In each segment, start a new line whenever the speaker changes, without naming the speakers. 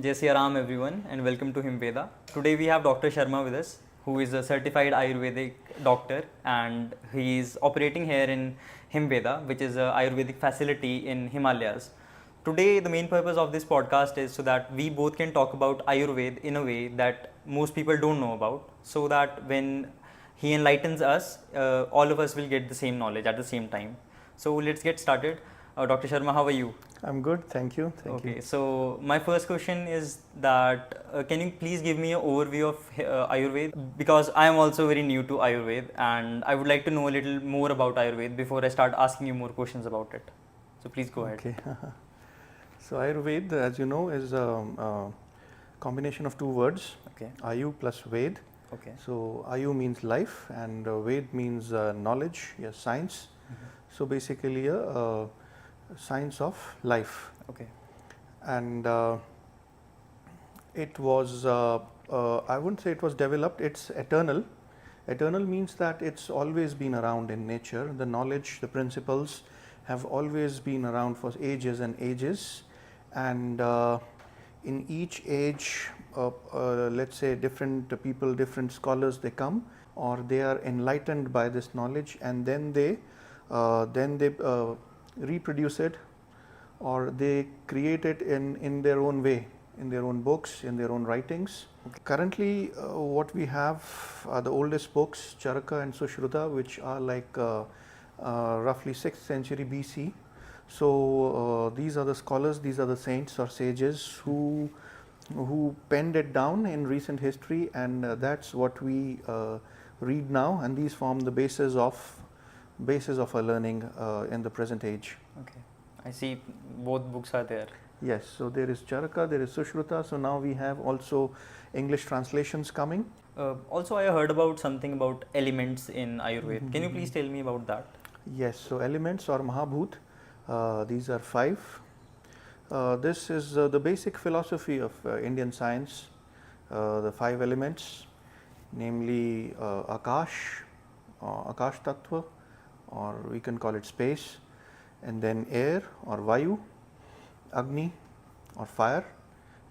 Jai Shri Ram everyone and welcome to HimVeda. Today we have Dr. Sharma with us, who is a certified Ayurvedic doctor, and he is operating here in HimVeda, which is a Ayurvedic facility in Himalayas. Today the main purpose of this podcast is so that we both can talk about Ayurveda in a way that most people don't know about, so that when he enlightens us, all of us will get the same knowledge at the same time. So let's get started. Dr. Sharma, how are you?
I'm good, thank you.
Okay, so my first question is that can you please give me an overview of Ayurveda, because I am also very new to Ayurveda and I would like to know a little more about Ayurveda before I start asking you more questions about it. So please go ahead.
Okay. So Ayurveda, as you know, is a combination of two words,
Okay.
Ayu plus Ved.
Okay.
So Ayu means life and Ved means knowledge, yes, science. So basically a science of life.
Okay.
And it was, I wouldn't say it was developed, it's eternal. Eternal means that it's always been around in nature. The knowledge, the principles have always been around for ages and ages. And in each age, let's say different people, different scholars, they come or they are enlightened by this knowledge, and then they reproduce it or they create it in their own way, in their own books, in their own writings. Okay. Currently what we have are the oldest books, Charaka and Sushruta, which are like roughly 6th century BC. So these are the scholars, these are the saints or sages who penned it down in recent history, and that's what we read now, and these form the basis of our learning in the present age.
Okay. I see both books are there.
Yes, so there is Charaka, there is Sushruta, so now we have also English translations coming.
Also, I heard about something about elements in Ayurveda. Can you please tell me about that?
Yes, so elements or Mahabhut, these are 5. This is the basic philosophy of Indian science, the 5 elements, namely Akash, Akash Tattva, or we can call it space, and then air or Vayu, Agni or fire,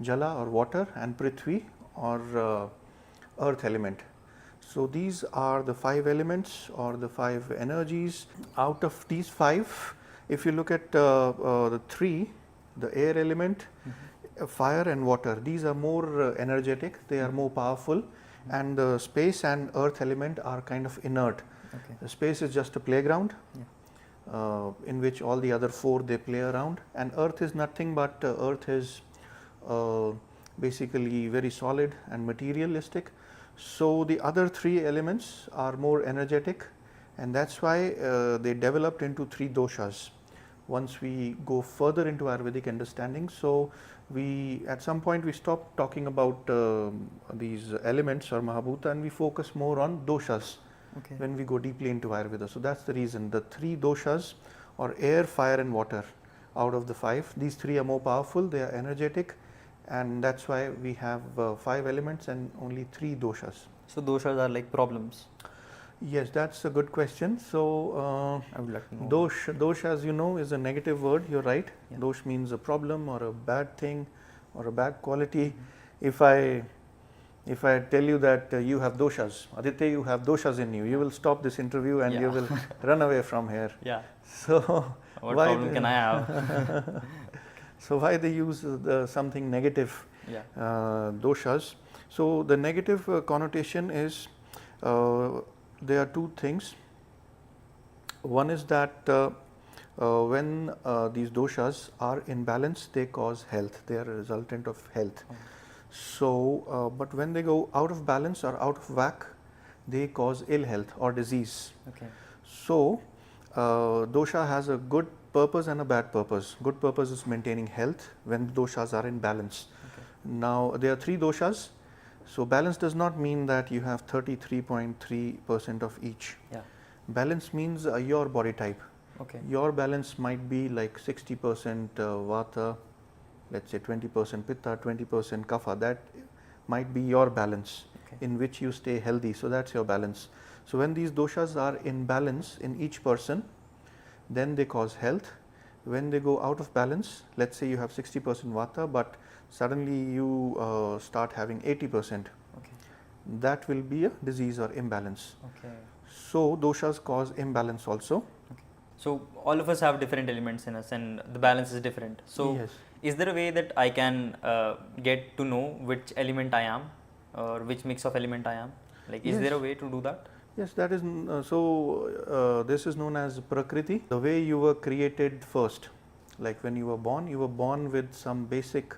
Jala or water, and Prithvi or earth element. So these are the 5 elements or the 5 energies. Out of these 5, if you look at the 3, the air element, fire and water, these are more energetic, they are more powerful, and the space and earth element are kind of inert.
Okay.
The space is just a playground in which all the other 4 they play around, and earth is nothing but earth is basically very solid and materialistic. So the other 3 elements are more energetic, and that's why they developed into 3 doshas. Once we go further into Ayurvedic understanding, so we at some point we stop talking about these elements or Mahabhuta, and we focus more on doshas. Okay. When we go deeply into Ayurveda. So that's the reason, the 3 doshas or air, fire and water out of the 5, these 3 are more powerful, they are energetic, and that's why we have 5 elements and only 3 doshas.
So doshas are like problems?
Yes, that's a good question. So
I would like to know.
Dosh, as you know, is a negative word, you're right.
Yeah.
Dosh means a problem or a bad thing or a bad quality. If I tell you that you have doshas, Aditya, you have doshas in you, you will stop this interview and you will run away from here.
Yeah.
So
what problem can I have?
So why they use something negative, doshas? So the negative connotation is, there are 2 things. One is that when these doshas are in balance, they cause health, they are a resultant of health. So, but when they go out of balance or out of whack, they cause ill health or disease.
Okay.
So, dosha has a good purpose and a bad purpose. Good purpose is maintaining health when doshas are in balance. Okay. Now, there are 3 doshas. So, balance does not mean that you have 33.3% of each. Yeah. Balance means your body type. Okay. Your balance might be like 60% vata, let's say 20% pitta, 20% kapha. That might be your balance, in which you stay healthy. So that's your balance. So when these doshas are in balance in each person, then they cause health. When they go out of balance, let's say you have 60% vata, but suddenly you start having 80%.
Okay.
That will be a disease or imbalance.
Okay.
So doshas cause imbalance also.
So all of us have different elements in us, and the balance is different. So
Yes.
is there a way that I can get to know which element I am, or which mix of element I am? Like, is there a
Yes.
way to do that?
Yes, that is this is known as prakriti, the way you were created first. Like when you were born with some basic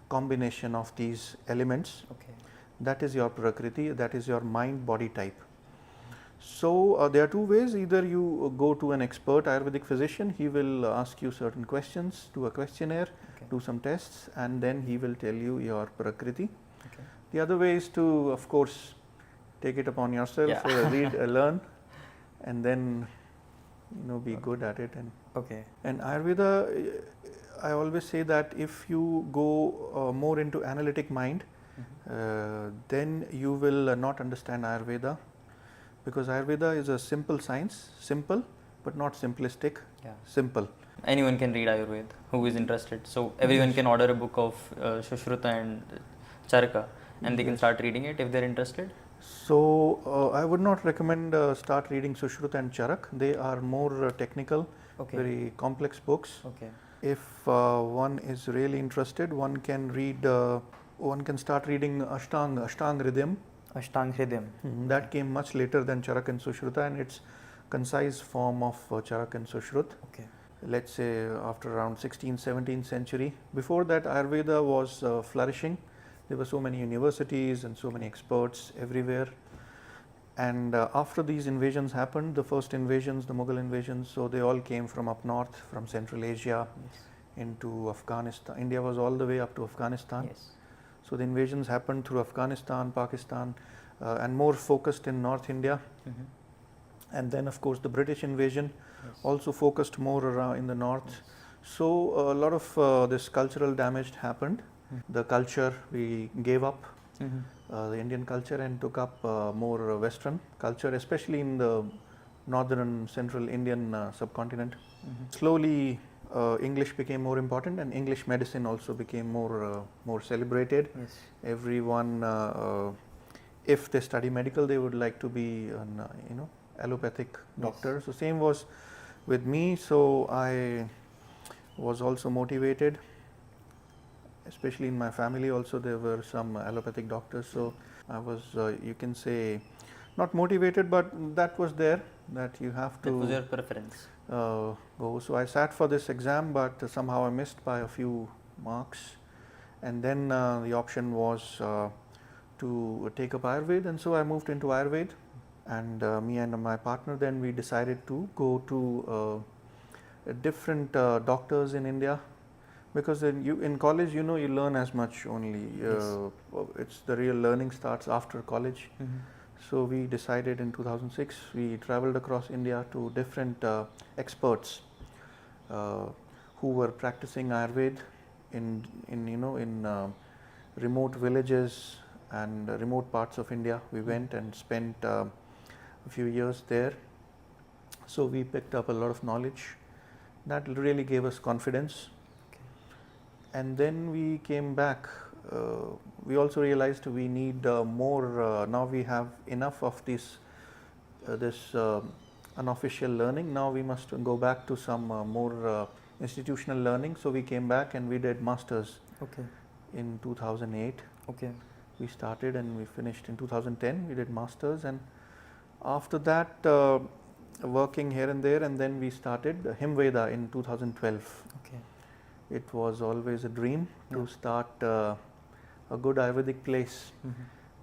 combination of these elements.
Okay.
That is your prakriti, that is your mind body type. So there are two ways: either you go to an expert Ayurvedic physician, he will ask you certain questions, do a questionnaire,
Okay.
do some tests, and then he will tell you your prakriti.
Okay.
The other way is to, of course, take it upon yourself,
Yeah.
read, learn, and then be good at it.
Okay.
And Ayurveda, I always say that if you go more into analytic mind, then you will not understand Ayurveda, because Ayurveda is a simple science, simple but not simplistic.
Yeah.
Simple.
Anyone can read Ayurveda who is interested. So everyone
Yes.
can order a book of sushruta and charaka, and they can
Yes.
start reading it if they're interested.
So I would not recommend start reading sushruta and charak. They are more technical,
Okay.
very complex books.
Okay.
If one is really interested, one can read. One can start reading Ashtang Rhythm.
Ashtang Hridayam.
That came much later than charak and sushruta, and it's concise form of charak and sushrut.
Okay.
Let's say after around 16th, 17th century. Before that, Ayurveda was flourishing. There were so many universities and so many experts everywhere. And after these invasions happened, the first invasions, the Mughal invasions, so they all came from up north, from Central Asia
Yes.
into Afghanistan. India was all the way up to Afghanistan.
Yes.
So the invasions happened through Afghanistan, Pakistan, and more focused in North India.
Mm-hmm.
And then, of course, the British invasion
Yes.
also focused more around in the north. So a lot of this cultural damage happened. The culture we gave up, the Indian culture, and took up more Western culture, especially in the northern central Indian subcontinent. Slowly, English became more important, and English medicine also became more celebrated.
Yes.
Everyone, if they study medical, they would like to be an allopathic doctor.
Yes.
So same was with me. So I was also motivated. Especially in my family also, there were some allopathic doctors. So I was, you can say, not motivated, but that was there, that you have to
That was your preference.
go. So I sat for this exam, but somehow I missed by a few marks. And then the option was to take up Ayurveda, and so I moved into Ayurveda. And me and my partner, then we decided to go to different doctors in India. Because in college, you learn as much only. It's the real learning starts after college. So we decided in 2006, we traveled across India to different experts who were practicing Ayurveda in remote villages and remote parts of India. We went and spent a few years there. So we picked up a lot of knowledge. That really gave us confidence. And then we came back. We also realized we need more. Now we have enough of this unofficial learning. Now we must go back to some more institutional learning. So we came back and we did masters.
Okay.
In 2008.
Okay.
We started and we finished in 2010. We did masters, and after that, working here and there, and then we started HimVeda in 2012.
Okay.
It was always a dream to start a good Ayurvedic place,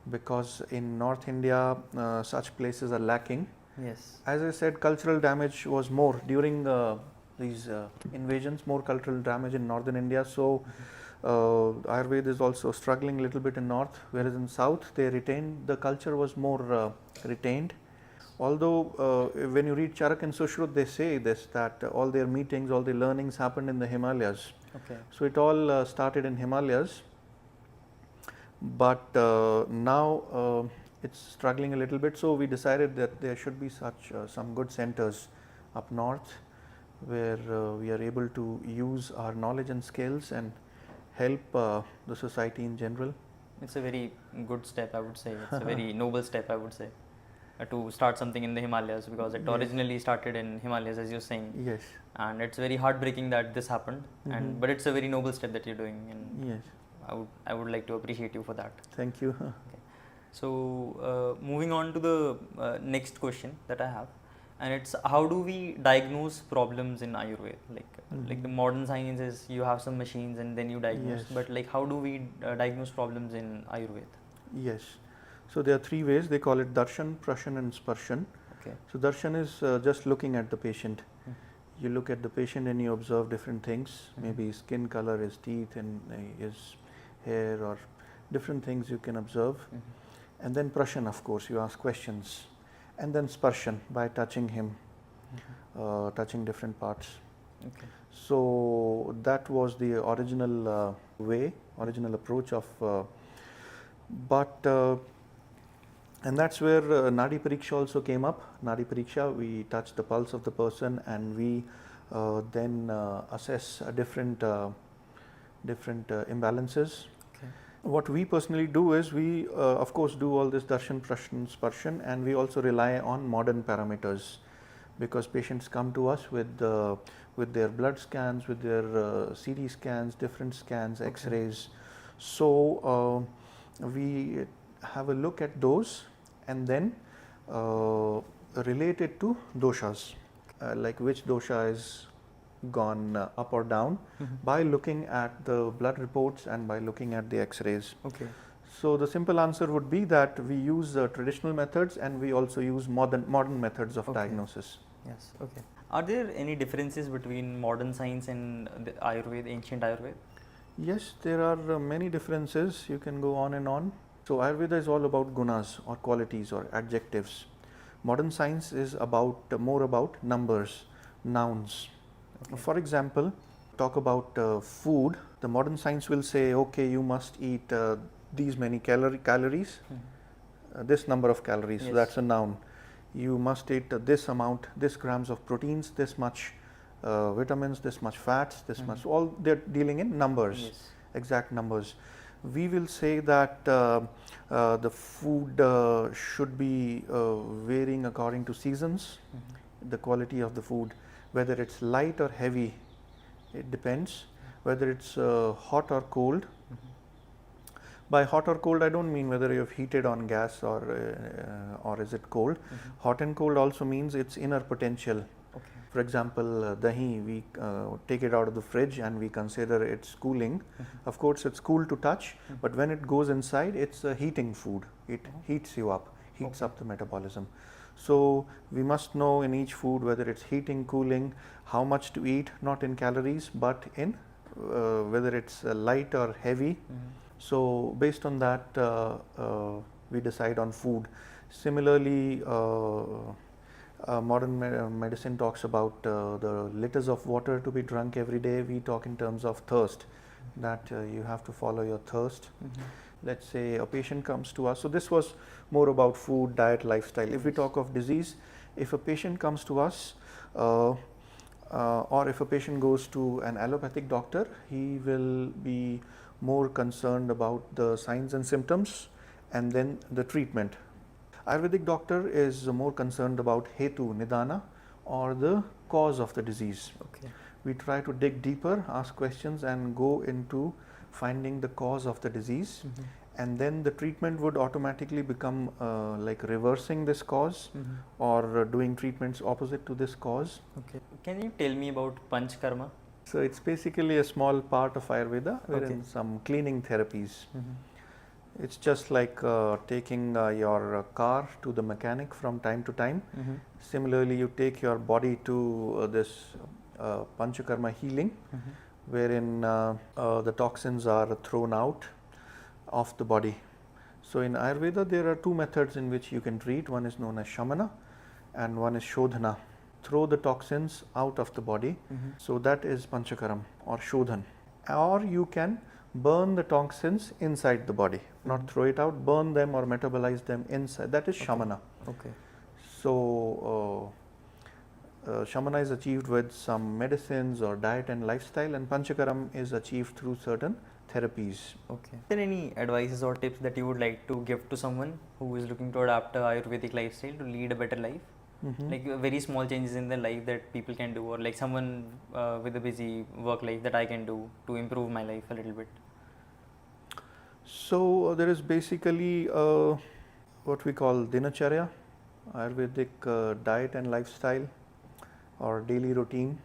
because in North India such places are lacking.
Yes.
As I said, cultural damage was more during these invasions, more cultural damage in northern India. So Ayurveda is also struggling a little bit in north, whereas in south they retained, the culture was more retained. Although when you read Charak and Sushrut, they say this, that all their meetings, all their learnings happened in the Himalayas.
Okay.
So it all started in Himalayas, but now it's struggling a little bit. So we decided that there should be such some good centers up north, where we are able to use our knowledge and skills and help the society in general.
It's a very good step, I would say. It's a very noble step, I would say, to start something in the Himalayas, because it
Yes.
originally started in Himalayas, as you're saying.
Yes.
And it's very heartbreaking that this happened.
Mhm.
But it's a very noble step that you're doing, and
Yes.
I would like to appreciate you for that.
Thank you.
So moving on to the next question that I have, and it's how do we diagnose problems in Ayurveda? Like the modern science is you have some machines and then you diagnose,
Yes.
but like how do we diagnose problems in Ayurveda?
Yes. So there are three ways. They call it darshan, prashan, and sparshan.
Okay.
So darshan is just looking at the patient. You look at the patient and you observe different things. Maybe skin color, his teeth, and his hair, or different things you can observe. And then prashan, of course, you ask questions. And then sparshan, by touching him, touching different parts.
Okay.
So that was the original original approach of, and that's where Nadi Pariksha also came up. Nadi Pariksha, we touch the pulse of the person and we then assess different imbalances.
Okay.
What we personally do is we, of course, do all this darshan, prashan, sparshan, and we also rely on modern parameters, because patients come to us with their blood scans, with their CT scans, different scans, X-rays. So we have a look at those and then relate it to doshas, like which dosha is gone up or down by looking at the blood reports and by looking at the X-rays.
Okay.
So the simple answer would be that we use traditional methods and we also use modern methods of diagnosis.
Yes. Okay. Are there any differences between modern science and the Ayurveda, ancient Ayurveda?
Yes, there are many differences. You can go on and on. So Ayurveda is all about gunas or qualities or adjectives. Modern science is more about numbers, nouns.
Okay.
For example, talk about food. The modern science will say, okay, you must eat these many calories, this number of calories.
Yes.
So that's a noun. You must eat this amount, this grams of proteins, this much vitamins, this much fats, this much. All they're dealing in numbers,
Yes.
exact numbers. We will say that the food should be varying according to seasons, the quality of the food, whether it's light or heavy, it depends, whether it's hot or cold. By hot or cold, I don't mean whether you've heated on gas or is it cold. Hot and cold also means its inner potential.
Okay.
For example, dahi, we take it out of the fridge and we consider it's cooling. Of course, it's cool to touch, but when it goes inside, it's a heating food. It heats you up, heats up the metabolism. So we must know in each food whether it's heating, cooling, how much to eat, not in calories, but in whether it's light or heavy. So based on that, we decide on food. Similarly, modern medicine talks about the liters of water to be drunk every day. We talk in terms of thirst, that you have to follow your thirst. Let's say a patient comes to us. So this was more about food, diet, lifestyle. If we talk of disease, if a patient comes to us, or if a patient goes to an allopathic doctor, he will be more concerned about the signs and symptoms and then the treatment. Ayurvedic doctor is more concerned about hetu, nidana, or the cause of the disease.
Okay.
We try to dig deeper, ask questions, and go into finding the cause of the disease. And then the treatment would automatically become like reversing this cause or doing treatments opposite to this cause.
Okay. Can you tell me about Panchakarma?
So it's basically a small part of Ayurveda wherein some cleaning therapies. It's just like taking your car to the mechanic from time to time. Similarly, you take your body to this Panchakarma healing, wherein the toxins are thrown out of the body. So in Ayurveda, there are two methods in which you can treat. One is known as shamana and one is shodhana. Throw the toxins out of the body. So that is Panchakaram or Shodhan. Or you can burn the toxins inside the body, not throw it out, burn them or metabolize them inside. That is Shamana.
Okay.
So Shamana is achieved with some medicines or diet and lifestyle, and Panchakaram is achieved through certain therapies.
Okay. Are there any advices or tips that you would like to give to someone who is looking to adapt a Ayurvedic lifestyle to lead a better life? Like very small changes in their life that people can do, or like someone with a busy work life that I can do to improve my life a little bit.
So there is basically what we call dinacharya, Ayurvedic diet and lifestyle or daily routine,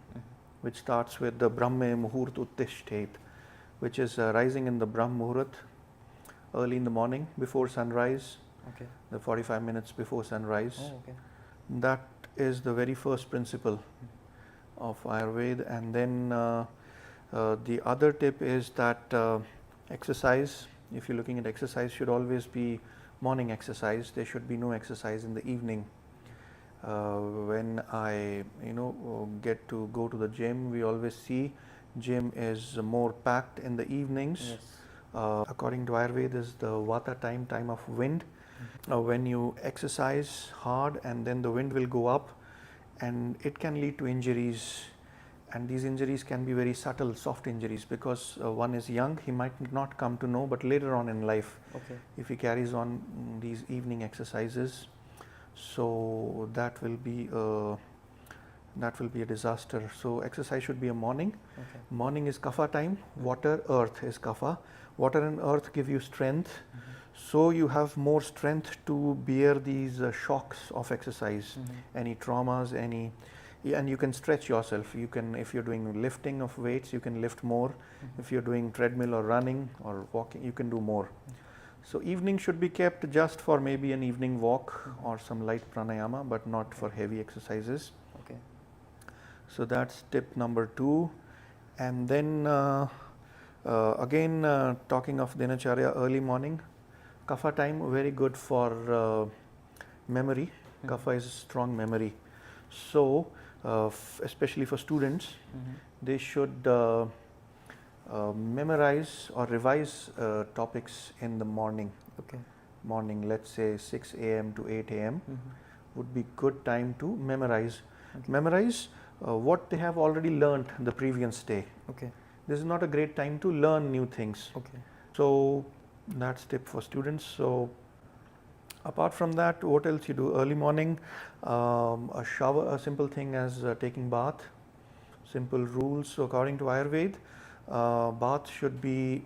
which starts with the Brahme Muhurt Uttishtet, which is rising in the Brahm Muhurat early in the morning before sunrise,
Okay.
the 45 minutes before sunrise.
Oh, okay.
That is the very first principle of Ayurveda. And then the other tip is that exercise, if you're looking at exercise, should always be morning exercise. There should be no exercise in the evening. When I get to go to the gym, we always see gym is more packed in the evenings.
Yes.
According to Ayurveda, is the Vata time of wind. When you exercise hard and then the wind will go up, and it can lead to injuries, and these injuries can be very subtle, soft injuries, because one is young, he might not come to know, but later on in life,
Okay.
if he carries on these evening exercises, so that will be a disaster. So exercise should be a morning.
Okay.
Morning is kapha time. Water, earth is kapha. Water and earth give you strength. So you have more strength to bear these shocks of exercise, any traumas, and you can stretch yourself. You can, if you're doing lifting of weights, you can lift more. If you're doing treadmill or running or walking, you can do more. So evening should be kept just for maybe an evening walk or some light pranayama, but not for heavy exercises.
Okay.
So that's tip number 2. And then again, talking of dinacharya, early morning, kapha time, very good for memory. Kapha is strong memory. So especially for students, they should memorize or revise topics in the morning.
Okay.
Morning, let's say 6 a.m. to 8 a.m. would be good time to memorize. Memorize what they have already learned the previous day.
Okay.
This is not a great time to learn new things.
Okay.
So that's tip for students. So apart from that, what else you do? Early morning, a shower, a simple thing as taking bath. Simple rules. So according to Ayurveda, bath should be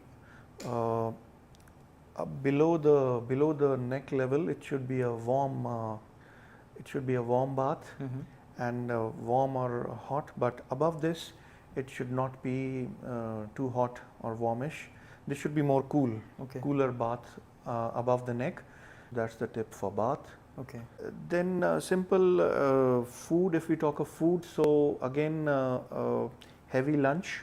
below the neck level. It should be a warm bath, and warm or hot. But above this, it should not be too hot or warmish. This should be more cool.
Okay.
Cooler bath above the neck. That's the tip for bath.
Okay.
Then simple food. If we talk of food, so again heavy lunch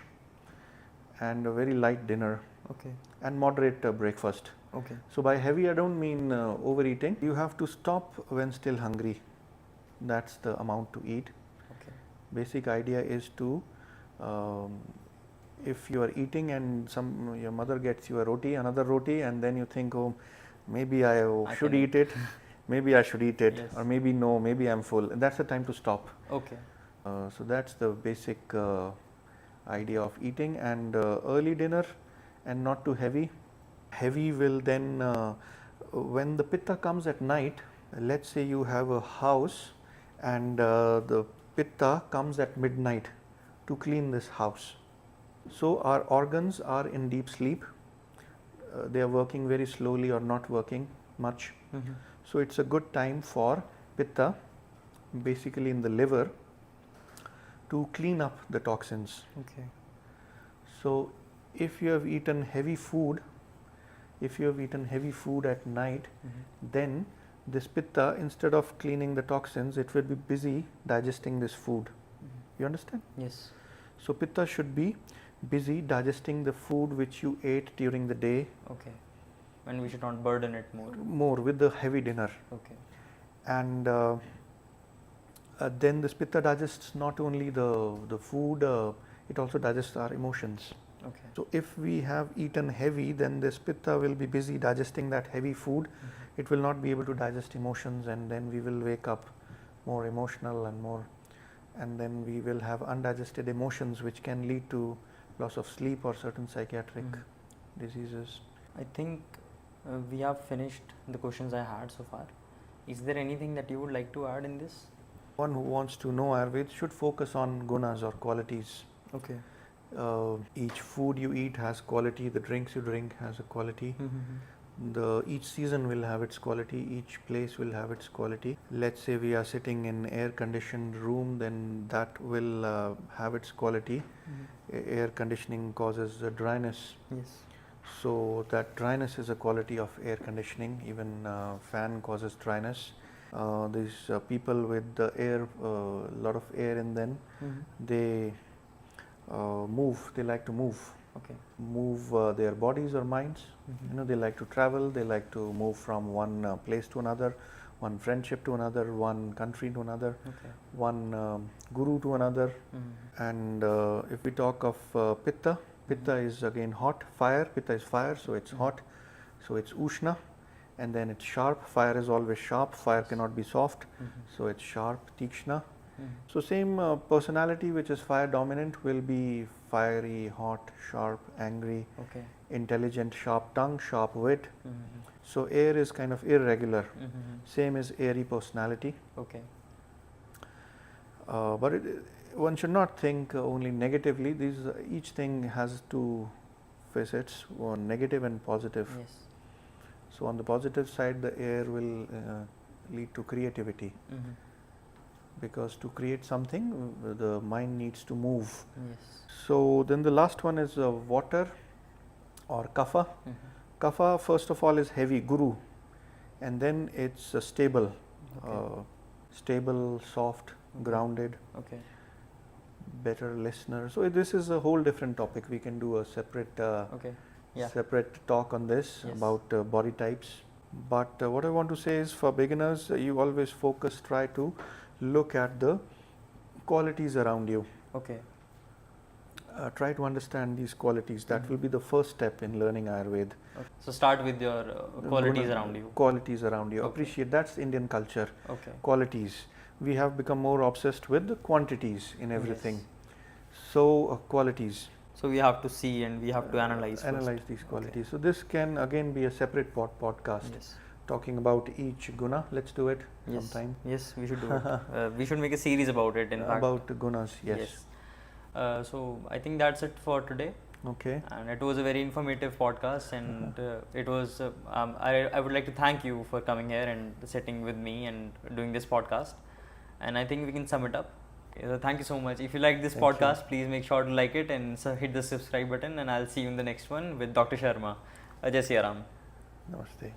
and a very light dinner.
Okay.
And moderate breakfast.
Okay.
So by heavy, I don't mean overeating. You have to stop when still hungry. That's the amount to eat.
Okay.
Basic idea is to, if you are eating and your mother gets you a roti, another roti, and then you think, oh, maybe I should eat it, maybe I should eat it,
Yes.
or maybe no, maybe I'm full. That's the time to stop.
Okay.
So that's the basic idea of eating, and early dinner and not too heavy. Heavy will then, when the pitta comes at night, let's say you have a house and the pitta comes at midnight to clean this house. So our organs are in deep sleep. They are working very slowly or not working much. So it's a good time for pitta, basically in the liver, to clean up the toxins.
Okay.
So if you have eaten heavy food, at night, then this pitta, instead of cleaning the toxins, it will be busy digesting this food. You understand?
Yes.
So pitta should be busy digesting the food which you ate during the day.
Okay. And we should not burden it
More with the heavy dinner.
Okay.
And then this pitta digests not only the food, it also digests our emotions.
Okay.
So if we have eaten heavy, then this pitta will be busy digesting that heavy food. It will not be able to digest emotions, and then we will wake up more emotional and then we will have undigested emotions, which can lead to loss of sleep or certain psychiatric diseases.
I think we have finished the questions I had so far. Is there anything that you would like to add in this?
One who wants to know Ayurveda should focus on gunas or qualities.
Okay.
Each food you eat has quality, the drinks you drink has a quality. Each season will have its quality, each place will have its quality. Let's say we are sitting in air conditioned room, then that will have its quality. Air conditioning causes dryness.
Yes.
So that dryness is a quality of air conditioning. Even fan causes dryness. These people with the air, lot of air in them, they move. They like to move.
Okay.
Move their bodies or minds. They like to travel. They like to move from one place to another, one friendship to another, one country to another, one guru to another. And if we talk of pitta, pitta is again hot, fire. Pitta is fire, so it's hot. So it's ushna, and then it's sharp. Fire is always sharp. Fire cannot be soft, so it's sharp, tikshna. So same personality which is fire dominant will be fiery, hot, sharp, angry, intelligent, sharp tongue, sharp wit. So air is kind of irregular. Same is airy personality.
Okay.
But one should not think only negatively. Each thing has two facets, one negative and positive.
Yes.
So on the positive side, the air will lead to creativity. Because to create something, the mind needs to move.
Yes.
So then the last one is water or kapha. Kapha first of all is heavy, guru, and then it's stable, stable, soft, grounded, better listener. So this is a whole different topic. We can do a separate separate talk on this about body types. But what I want to say is, for beginners, you always try to look at the qualities around you.
Okay.
Try to understand these qualities. That will be the first step in learning Ayurveda.
Okay. So start with your qualities around you.
Qualities around you. Appreciate. That's Indian culture.
Okay.
Qualities. We have become more obsessed with the quantities in everything. So qualities.
So we have to see and we have to analyze
these qualities. So this can again be a separate podcast. Talking about each guna. Let's do it sometime.
Yes, we should do it. We should make a series about it.
About gunas. Yes.
So I think that's it for today.
Okay.
And it was a very informative podcast, and it was. I would like to thank you for coming here and sitting with me and doing this podcast. And I think we can sum it up. Okay, so thank you so much. If you like this podcast, please make sure to like it and hit the subscribe button. And I'll see you in the next one with Dr. Sharma. Jai Siya Ram.
Namaste.